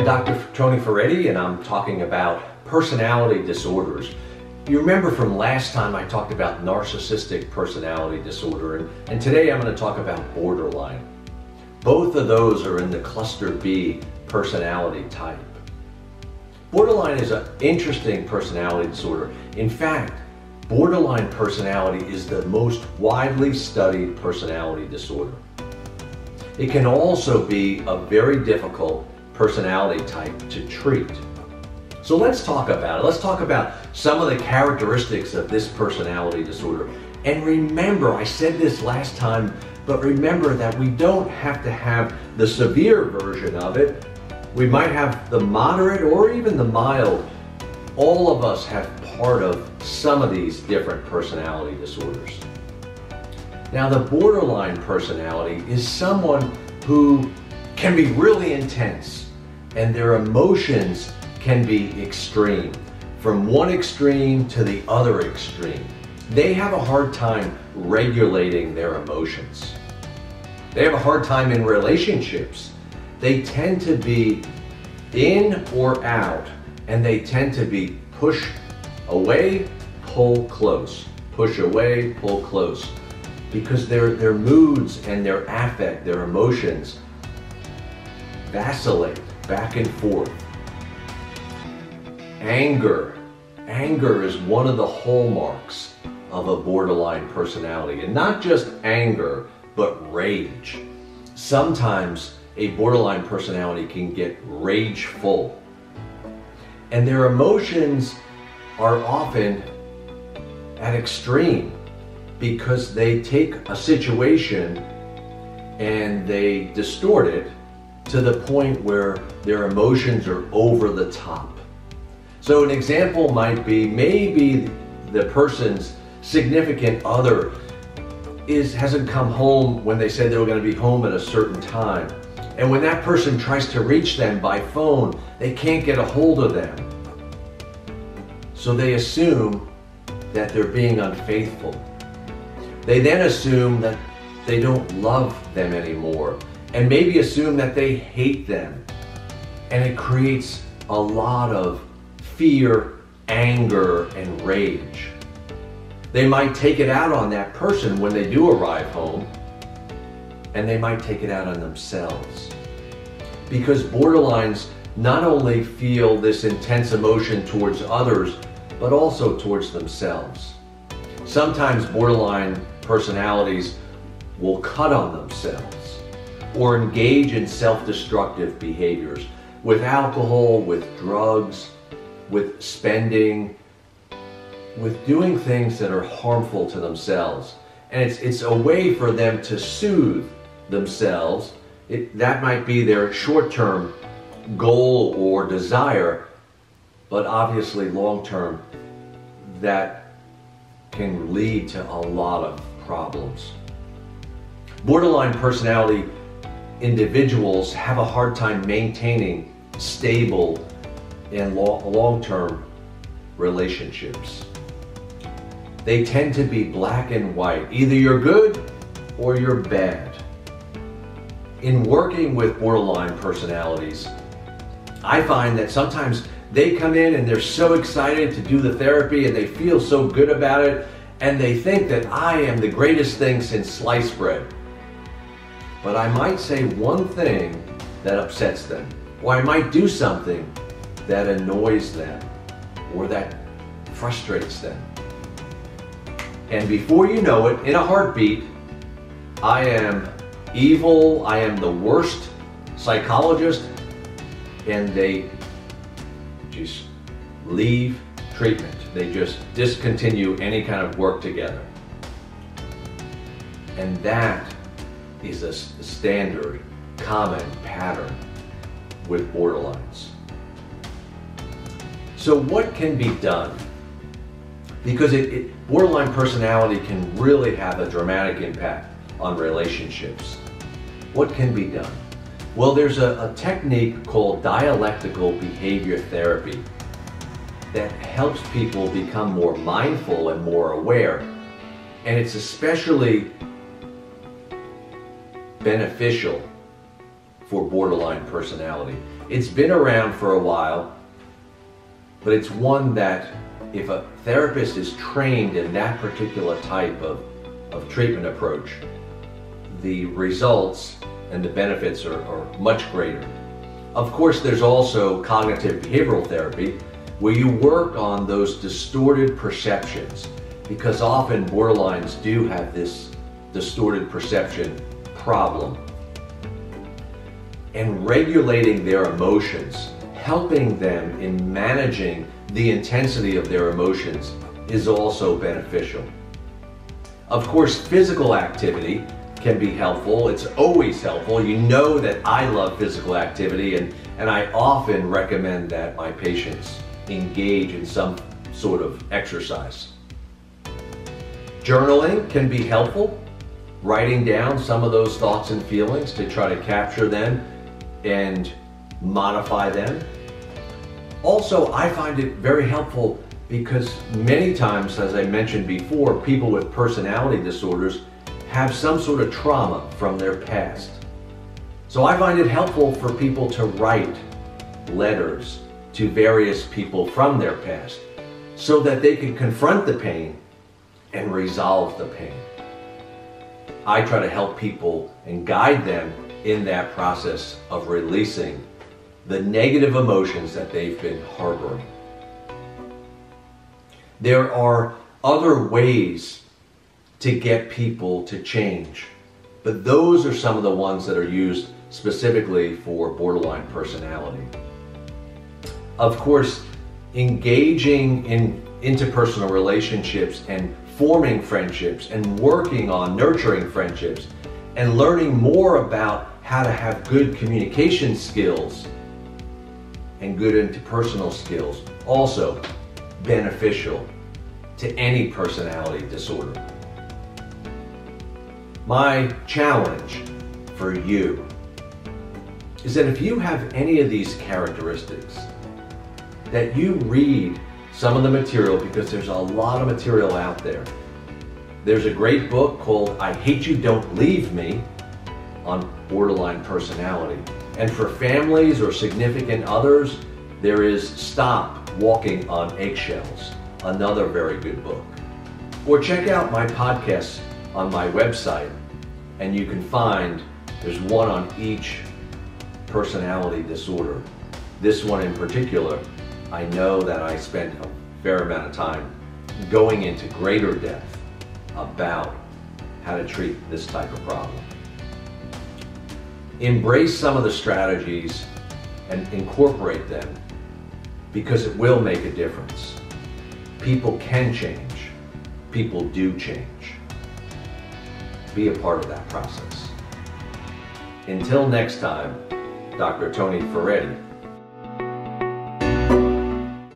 Dr. Tony and I'm talking about personality disorders. You remember from last time I talked about narcissistic personality disorder, and today I'm going to talk about borderline. Both of those are in the cluster B personality type. Borderline is an interesting personality disorder. In fact, borderline personality is the most widely studied personality disorder. It can also be a very difficult personality type to treat. So let's talk about it. Let's talk about some of the characteristics of this personality disorder. And remember, I said this last time, but remember that we don't have to have the severe version of it. We might have the moderate or even the mild. All of us have part of some of these different personality disorders. Now, the borderline personality is someone who can be really intense and their emotions can be extreme, from one extreme to the other extreme. They have a hard time regulating their emotions. They have a hard time in relationships. They tend to be in or out, and they tend to be push away, pull close. Push away, pull close. Because their moods and their affect, their emotions, vacillate back and forth. Anger is one of the hallmarks of a borderline personality. And not just anger, but rage. Sometimes a borderline personality can get rageful. And their emotions are often at extreme, because they take a situation and they distort it to the point where their emotions are over the top. So an example might be, maybe the person's significant other hasn't come home when they said they were going to be home at a certain time. And when that person tries to reach them by phone, they can't get a hold of them. So they assume that they're being unfaithful. They then assume that they don't love them anymore, and maybe assume that they hate them. And it creates a lot of fear, anger, and rage. They might take it out on that person when they do arrive home, and they might take it out on themselves. Because borderlines not only feel this intense emotion towards others, but also towards themselves. Sometimes borderline personalities will cut on themselves or engage in self-destructive behaviors with alcohol, with drugs, with spending, with doing things that are harmful to themselves. And it's a way for them to soothe themselves. That might be their short-term goal or desire, but obviously long-term, that can lead to a lot of problems. Borderline personality individuals have a hard time maintaining stable and long-term relationships. They tend to be black and white. Either you're good or you're bad. In working with borderline personalities, I find that sometimes they come in and they're so excited to do the therapy and they feel so good about it, and they think that I am the greatest thing since sliced bread. But I might say one thing that upsets them, or I might do something that annoys them, or that frustrates them. And before you know it, in a heartbeat, I am evil, I am the worst psychologist, and they just leave treatment. They just discontinue any kind of work together. And that is a standard, common pattern with borderlines. So what can be done? Because borderline personality can really have a dramatic impact on relationships. What can be done? Well, there's a technique called dialectical behavior therapy that helps people become more mindful and more aware. And it's especially beneficial for borderline personality. It's been around for a while, but it's one that if a therapist is trained in that particular type of treatment approach, the results and the benefits are much greater. Of course, there's also cognitive behavioral therapy, where you work on those distorted perceptions, because often borderlines do have this distorted perception problem. And regulating their emotions, helping them in managing the intensity of their emotions, is also beneficial. Of course, physical activity can be helpful. It's always helpful. You know that I love physical activity, and I often recommend that my patients engage in some sort of exercise. Journaling can be helpful, writing down some of those thoughts and feelings to try to capture them and modify them. Also, I find it very helpful because many times, as I mentioned before, people with personality disorders have some sort of trauma from their past. So I find it helpful for people to write letters to various people from their past so that they can confront the pain and resolve the pain. I try to help people and guide them in that process of releasing the negative emotions that they've been harboring. There are other ways to get people to change, but those are some of the ones that are used specifically for borderline personality. Of course, engaging in interpersonal relationships and forming friendships and working on nurturing friendships and learning more about how to have good communication skills and good interpersonal skills, also beneficial to any personality disorder. My challenge for you is that if you have any of these characteristics, that you read some of the material, because there's a lot of material out there. There's a great book called I Hate You, Don't Leave Me on borderline personality. And for families or significant others, there is Stop Walking on Eggshells, another very good book. Or check out my podcasts on my website, and you can find there's one on each personality disorder. This one in particular, I know that I spent a fair amount of time going into greater depth about how to treat this type of problem. Embrace some of the strategies and incorporate them, because it will make a difference. People can change. People do change. Be a part of that process. Until next time, Dr. Tony Ferretti,